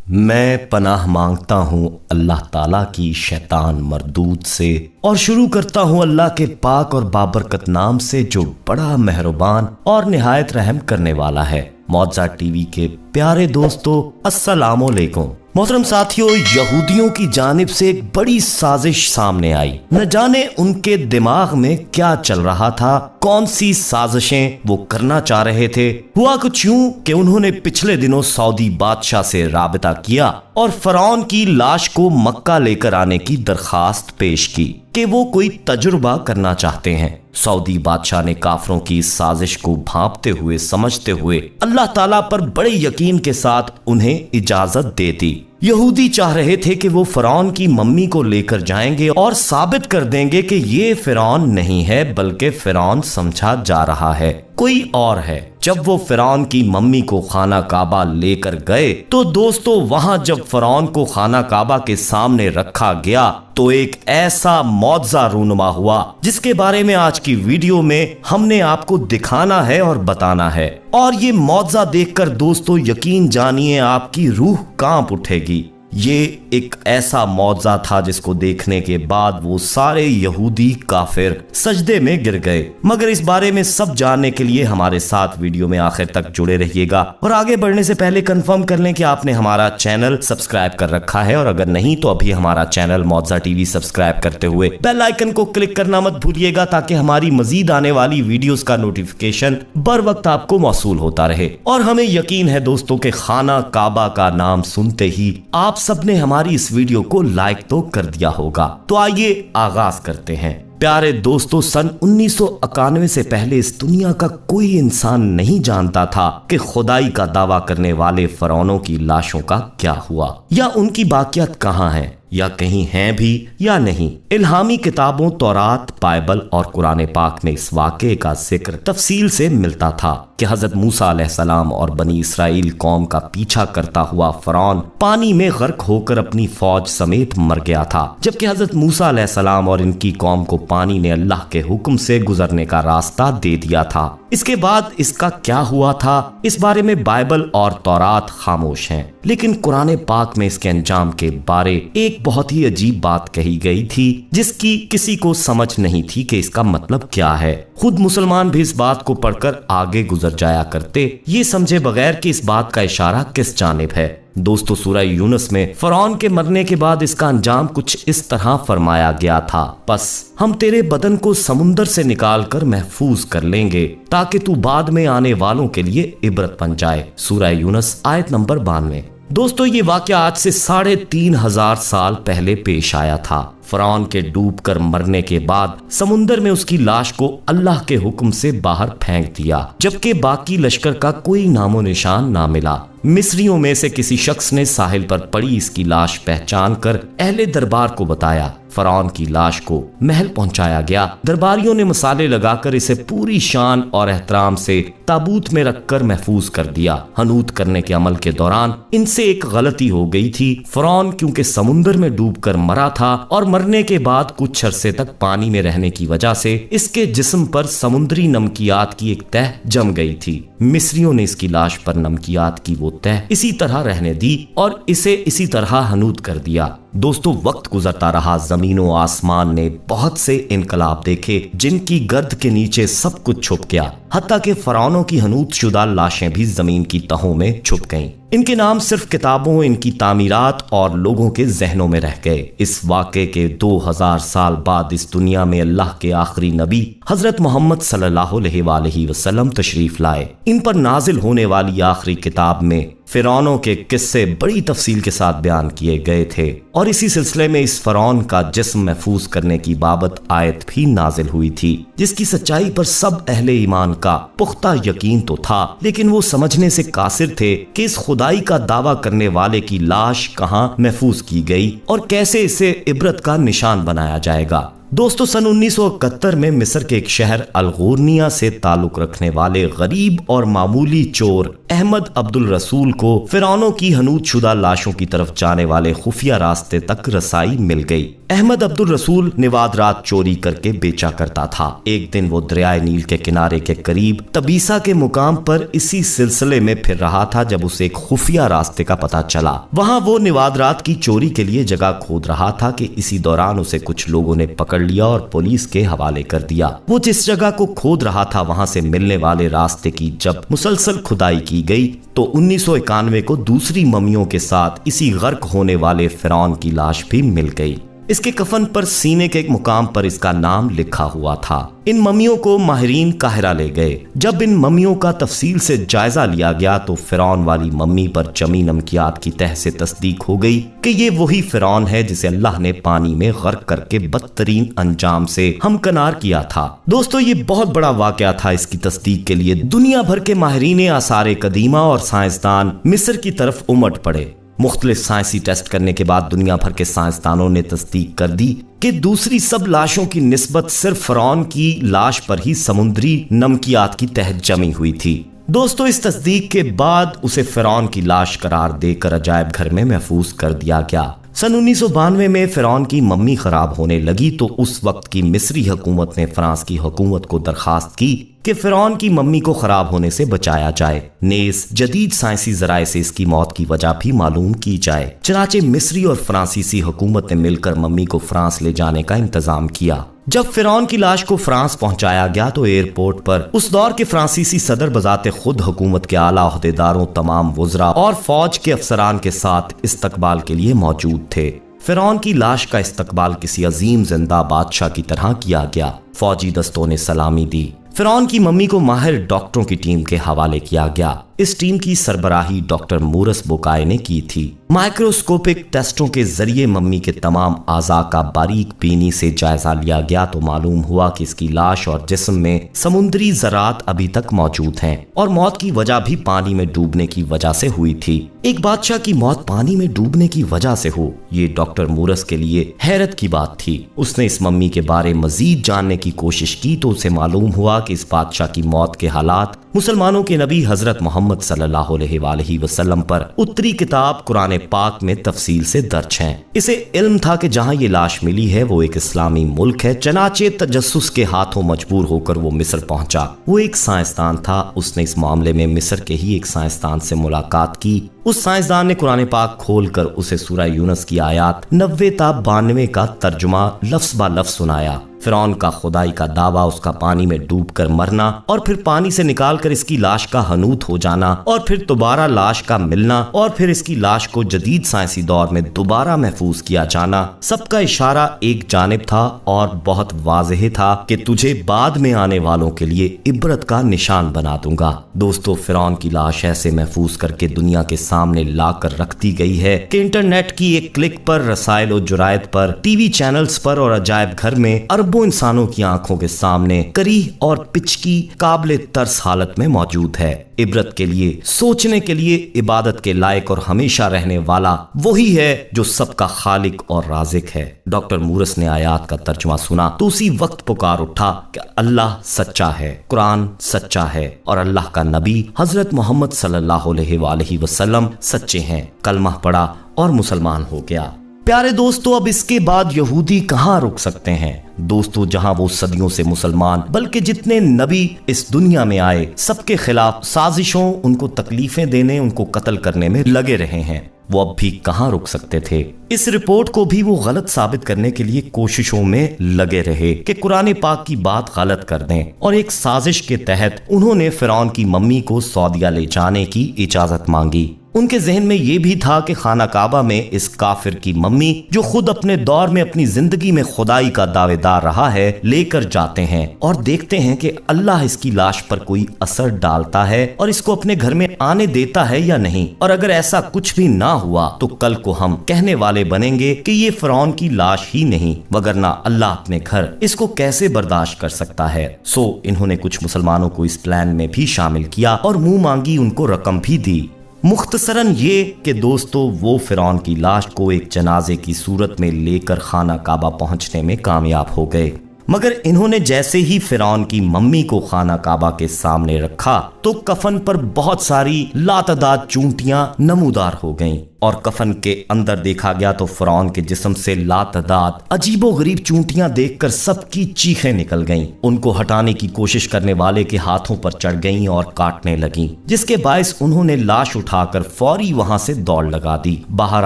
मैं पनाह मांगता हूँ अल्लाह ताला की शैतान मरदूद से और शुरू करता हूँ अल्लाह के पाक और बाबरकत नाम से जो बड़ा मेहरबान और निहायत रहम करने वाला है। मौजा टीवी के प्यारे दोस्तों, अस्सलामुअलैकुम। मोहतरम साथियों, यहूदियों की जानिब से एक बड़ी साजिश सामने आई। न जाने उनके दिमाग में क्या चल रहा था, कौन सी साजिशें वो करना चाह रहे थे। हुआ कुछ यूं कि उन्होंने पिछले दिनों सऊदी बादशाह से राबिता किया और फरौन की लाश को मक्का लेकर आने की दरखास्त पेश की कि वो कोई तजुर्बा करना चाहते हैं। सऊदी बादशाह ने काफरों की इस साजिश को भांपते हुए समझते हुए अल्लाह ताला पर बड़े यकीन के साथ उन्हें इजाजत दे दी। यहूदी चाह रहे थे कि वो फरौन की मम्मी को लेकर जाएंगे और साबित कर देंगे कि ये फरौन नहीं है बल्कि फरौन समझा जा रहा है, कोई और है। जब वो फरौन की मम्मी को खाना काबा लेकर गए तो दोस्तों, वहां जब फरौन को खाना काबा के सामने रखा गया तो एक ऐसा मौजज़ा रूनुमा हुआ जिसके बारे में आज की वीडियो में हमने आपको दिखाना है और बताना है। और ये मौजज़ा देखकर दोस्तों, यकीन जानिए आपकी रूह कांप उठेगी। ये एक ऐसा मौजज़ा था जिसको देखने के बाद वो सारे यहूदी काफिर सजदे में गिर गए। मगर इस बारे में सब जानने के लिए हमारे साथ वीडियो में आखिर तक जुड़े रहिएगा। और आगे बढ़ने से पहले कंफर्म कर लें कि आपने हमारा चैनल सब्सक्राइब कर रखा है, और अगर नहीं तो अभी हमारा चैनल मौजज़ा टीवी सब्सक्राइब करते हुए बेल आइकन को क्लिक करना मत भूलिएगा, ताकि हमारी मजीद आने वाली वीडियोस का नोटिफिकेशन बर वक्त आपको मौसूल होता रहे। और हमें यकीन है दोस्तों कि खाना काबा का नाम सुनते ही आप सबने हमारी इस वीडियो को लाइक तो कर दिया होगा। तो आइए आगाज करते हैं। प्यारे दोस्तों, सन 1991 से पहले इस दुनिया का कोई इंसान नहीं जानता था कि खुदाई का दावा करने वाले फरौनों की लाशों का क्या हुआ, या उनकी बाकियात कहाँ हैं, या कहीं हैं भी या नहीं। इल्हामी किताबों तौरात, बाइबल और कुरान पाक में इस वाक़े का जिक्र तफसील से मिलता था कि हजरत मूसा अलैहिस्सलाम और बनी इसराइल कौम का पीछा करता हुआ फरौन पानी में गर्क होकर अपनी फौज समेत मर गया था, जबकि हजरत मूसा अलैहिस्सलाम और इनकी कौम को पानी ने अल्लाह के हुक्म से गुजरने का रास्ता दे दिया था। इसके बाद इसका क्या हुआ था, इस बारे में बाइबल और तौरात खामोश हैं, लेकिन कुरान पाक में इसके अंजाम के बारे एक बहुत ही अजीब बात कही गई थी जिसकी किसी को समझ नहीं थी कि इसका मतलब क्या है। खुद मुसलमान भी इस बात को पढ़कर आगे गुजर जाया करते, ये समझे बगैर कि इस बात का इशारा किस जानिब है। दोस्तों, सूरह यूनुस में फरौन के मरने के बाद इसका अंजाम कुछ इस तरह फरमाया गया था, बस हम तेरे बदन को समुंदर से निकाल कर महफूज कर लेंगे ताकि तू बाद में आने वालों के लिए इबरत बन जाए। सूरह यूनुस आयत नंबर 92। दोस्तों, ये वाकया आज से 3500 साल पहले पेश आया था। फरौन के डूबकर मरने के बाद समुंदर में उसकी लाश को अल्लाह के हुक्म से बाहर फेंक दिया, जबकि बाकी लश्कर का कोई नामो निशान ना मिला। मिस्रियों में से किसी शख्स ने साहिल पर पड़ी इसकी लाश पहचान कर अहले दरबार को बताया। फरौन की लाश को महल पहुंचाया गया। दरबारियों ने मसाले लगाकर इसे पूरी शान और एहतराम से ताबूत में रखकर महफूज कर दिया। हनूत करने के अमल के दौरान इनसे एक गलती हो गई थी। फरौन क्योंकि समुंदर में डूबकर मरा था और मरने के बाद कुछ अरसे तक पानी में रहने की वजह से इसके जिस्म पर समुद्री नमकियात की एक तह जम गई थी। मिस्रियों ने इसकी लाश पर नमकियात की वो तह इसी तरह रहने दी और इसे इसी तरह हनूत कर दिया। दोस्तों, वक्त गुजरता रहा, जमीनों आसमान ने बहुत से इनकलाब देखे जिनकी गर्द के नीचे सब कुछ छुप गया। हत्ता के फरौनों की हनूत शुदा लाशें भी जमीन की तहों में छुप गईं। इनके नाम सिर्फ किताबों, इनकी तामीरात और लोगों के जहनों में रह गए। इस वाक़े के 2000 साल बाद इस दुनिया में अल्लाह के आखिरी नबी हजरत मोहम्मद सल्लल्लाहु अलैहि वसल्लम तशरीफ लाए। इन पर नाजिल होने वाली आखिरी किताब में फिरौनों के किस्से बड़ी तफसील के साथ बयान किए गए थे, और इसी सिलसिले में इस फरौन का जिस्म महफूज करने की बाबत आयत भी नाजिल हुई थी, जिसकी सच्चाई पर सब अहले ईमान का पुख्ता यकीन तो था, लेकिन वो समझने से कासिर थे कि इस खुदाई का दावा करने वाले की लाश कहाँ महफूज की गई और कैसे इसे इबरत का निशान बनाया जाएगा। दोस्तों, सन 1971 में मिस्र के एक शहर अलगोर्निया से ताल्लुक रखने वाले गरीब और मामूली चोर अहमद अब्दुल रसूल को फिरौनों की हनूदशुदा लाशों की तरफ जाने वाले खुफिया रास्ते तक रसाई मिल गई। अहमद अब्दुल रसूल निवाद रात चोरी करके बेचा करता था। एक दिन वो दरियाए नील के किनारे के करीब तबीसा के मुकाम पर इसी सिलसिले में फिर रहा था जब उसे एक खुफिया रास्ते का पता चला। वहां वो निवाद रात की चोरी के लिए जगह खोद रहा था कि इसी दौरान उसे कुछ लोगों ने पकड़ लिया और पुलिस के हवाले कर दिया। वो जिस जगह को खोद रहा था वहां से मिलने वाले रास्ते की जब मुसलसल खुदाई की गई तो 1991 को दूसरी मम्मियों के साथ इसी गर्क होने वाले फिरौन की लाश भी मिल गई। इसके कफन पर सीने के एक मुकाम पर इसका नाम लिखा हुआ था। इन मम्मियों को माहिरीन काहिरा ले गए। जब इन मम्मियों का तफसील से जायजा लिया गया तो फिरौन वाली मम्मी पर जमी नमकियात की तह से तस्दीक हो गई कि ये वही फिरौन है जिसे अल्लाह ने पानी में गर्क करके बदतरीन अंजाम से हमकनार किया था। दोस्तों, ये बहुत बड़ा वाकया था। इसकी तस्दीक के लिए दुनिया भर के माहिरीन आसारे कदीमा और साइंसदान मिस्र की तरफ उमड़ पड़े। मुख्तलिफ साइंसी टेस्ट करने के बाद दुनिया भर के साइंसदानों ने तस्दीक कर दी कि दूसरी सब लाशों की निस्बत सिर्फ फिरौन की लाश पर ही समुद्री नमकियात की तह जमी हुई थी। दोस्तों, इस तस्दीक के बाद उसे फिरौन की लाश करार देकर अजायब घर में महफूज कर दिया गया। सन 1992 में फिरौन की मम्मी खराब होने लगी तो उस वक्त की मिस्री हुकूमत ने फ्रांस की हुकूमत को दरखास्त की कि फिरौन की मम्मी को खराब होने से बचाया जाए। नेज़ जदीद साइंसी जराए से इसकी मौत की वजह भी मालूम की जाए। चनाचे मिस्री और फ्रांसीसी हुकूमत ने मिलकर मम्मी को फ्रांस ले जाने का इंतजाम किया। जब फिरौन की लाश को फ्रांस पहुंचाया गया तो एयरपोर्ट पर उस दौर के फ्रांसीसी सदर बजाते खुद हुकूमत के आला ओहदेदारों, तमाम वुज़रा और फौज के अफसरान के साथ इस्तकबाल के लिए मौजूद थे। फिरौन की लाश का इस्तकबाल किसी अजीम जिंदा बादशाह की तरह किया गया। फौजी दस्तों ने सलामी दी। फिरौन की मम्मी को माहिर डॉक्टरों की टीम के हवाले किया गया। इस टीम की सरबराही डॉक्टर मूरस बुकाए ने की थी। माइक्रोस्कोपिक टेस्टों के जरिए मम्मी के तमाम आज़ा का बारीक बीनी से जायजा लिया गया तो मालूम हुआ कि इसकी लाश और जिस्म में समुद्री ज़रात अभी तक मौजूद हैं और मौत की वजह भी पानी में डूबने की वजह से हुई थी। एक बादशाह की मौत पानी में डूबने की वजह से हो, ये डॉक्टर मूरस के लिए हैरत की बात थी। उसने इस मम्मी के बारे मजीद जानने की कोशिश की तो उसे मालूम हुआ कि इस बादशाह की मौत के हालात मुसलमानों के नबी हजरत मोहम्मद सल्लल्लाहु अलैहि वसल्लम पर उत्तरी किताब कुरान पाक में तफसील से दर्ज हैं। इसे इल्म था कि जहां ये लाश मिली है वो एक इस्लामी मुल्क है। चनाचे तजस्सुस के हाथों मजबूर होकर वो मिस्र पहुंचा। वो एक साइंसदान था। उसने इस मामले में मिस्र के ही एक साइंसदान से मुलाकात की। उस साइंसदान ने कुरान पाक खोलकर उसे सूरह यूनुस की आयत 90 ता 92 का तर्जुमा लफ्ज बा लफ्ज सुनाया। फिरौन का खुदाई का दावा, उसका पानी में डूबकर मरना और फिर पानी से निकालकर इसकी लाश का हनूत हो जाना और फिर दोबारा लाश का मिलना और फिर इसकी लाश को जदीद साइंसी दौर में दोबारा महफूज किया जाना, सबका इशारा एक जानिब था और बहुत वाज़ेह था कि तुझे बाद में आने वालों के लिए इबरत का निशान बना दूंगा। दोस्तों, फिरौन की लाश ऐसे महफूज करके दुनिया के सामने लाकर रख दी गई है कि इंटरनेट की एक क्लिक पर, रसाइल और जुरायत पर, टीवी चैनल्स पर और अजायब घर में अरबों इंसानों की आंखों के सामने करीह और पिचकी काबिले तरस हालत में मौजूद है। इबरत के लिए, सोचने के लिए, इबादत के लायक और हमेशा रहने वाला वही है जो सबका खालिक और राज़िक है। डॉक्टर मूरस ने आयात का तर्जुमा सुना तो उसी वक्त पुकार उठा कि अल्लाह सच्चा है, कुरान सच्चा है और अल्लाह का नबी हजरत मोहम्मद सल्लल्लाहु अलैहि वसल्लम सच्चे हैं। कलमा पढ़ा और मुसलमान हो गया। प्यारे दोस्तों, अब इसके बाद यहूदी कहाँ रुक सकते हैं? दोस्तों, जहां वो सदियों से मुसलमान बल्कि जितने नबी इस दुनिया में आए सबके खिलाफ साजिशों, उनको तकलीफें देने, उनको कत्ल करने में लगे रहे हैं, वो अब भी कहां रुक सकते थे? इस रिपोर्ट को भी वो गलत साबित करने के लिए कोशिशों में लगे रहे कि कुरान पाक की बात गलत कर दें और एक साजिश के तहत उन्होंने फिरौन की मम्मी को सऊदीया ले जाने की इजाजत मांगी। उनके जहन में ये भी था कि खाना काबा में इस काफिर की मम्मी, जो खुद अपने दौर में अपनी जिंदगी में खुदाई का दावेदार रहा है, लेकर जाते हैं और देखते हैं कि अल्लाह इसकी लाश पर कोई असर डालता है और इसको अपने घर में आने देता है या नहीं। और अगर ऐसा कुछ भी ना हुआ तो कल को हम कहने वाले बनेंगे कि ये फिरौन की लाश ही नहीं, वगरना अल्लाह अपने घर इसको कैसे बर्दाश्त कर सकता है। सो इन्होंने कुछ मुसलमानों को इस प्लान में भी शामिल किया और मुंह मांगी उनको रकम भी दी। मुख्तसरन ये कि दोस्तों, वो फिरौन की लाश को एक जनाजे की सूरत में लेकर खाना काबा पहुंचने में कामयाब हो गए। मगर इन्होंने जैसे ही फिरौन की मम्मी को खाना काबा के सामने रखा तो कफन पर बहुत सारी लातदाद चूंटियां नमूदार हो गईं और कफन के अंदर देखा गया तो फिरौन के जिस्म से लातदाद अजीबोगरीब चूंटियां देखकर सबकी चीखें निकल गईं। उनको हटाने की कोशिश करने वाले के हाथों पर चढ़ गईं और काटने लगीं, जिसके बायस उन्होंने लाश उठाकर फौरी वहां से दौड़ लगा दी। बाहर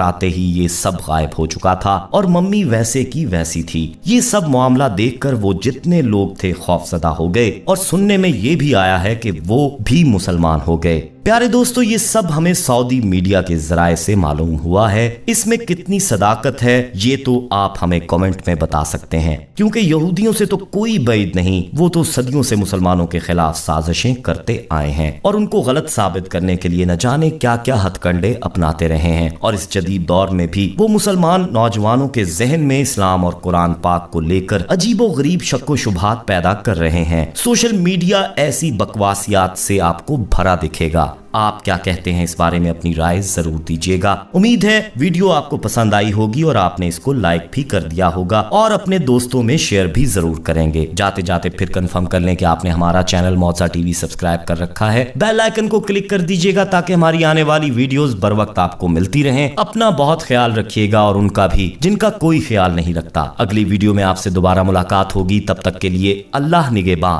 आते ही ये सब गायब हो चुका था और मम्मी वैसे की वैसी थी। ये सब मामला देखकर वो जितने लोग थे खौफजदा हो गए और सुनने में ये भी आया है कि वो भी मुसलमान हो गए। प्यारे दोस्तों, ये सब हमें सऊदी मीडिया के जराए से मालूम हुआ है। इसमें कितनी सदाकत है ये तो आप हमें कमेंट में बता सकते हैं, क्योंकि यहूदियों से तो कोई बैद नहीं। वो तो सदियों से मुसलमानों के खिलाफ साजिशें करते आए हैं और उनको गलत साबित करने के लिए न जाने क्या क्या हथकंडे अपनाते रहे हैं। और इस जदीद दौर में भी वो मुसलमान नौजवानों के जहन में इस्लाम और कुरान पाक को लेकर अजीबो गरीब शक्को शुबहात पैदा कर रहे हैं। सोशल मीडिया ऐसी बकवासियात से आपको भरा दिखेगा। आप क्या कहते हैं इस बारे में अपनी राय जरूर दीजिएगा। उम्मीद है वीडियो आपको पसंद आई होगी और आपने इसको लाइक भी कर दिया होगा और अपने दोस्तों में शेयर भी जरूर करेंगे। जाते जाते फिर कंफर्म कर लें कि आपने हमारा चैनल मौजा टीवी सब्सक्राइब कर रखा है। बेल आइकन को क्लिक कर दीजिएगा ताकि हमारी आने वाली वीडियोस बर वक्त आपको मिलती रहें। अपना बहुत ख्याल रखिएगा और उनका भी जिनका कोई ख्याल नहीं रखता। अगली वीडियो में आपसे दोबारा मुलाकात होगी, तब तक के लिए अल्लाह निगहबान।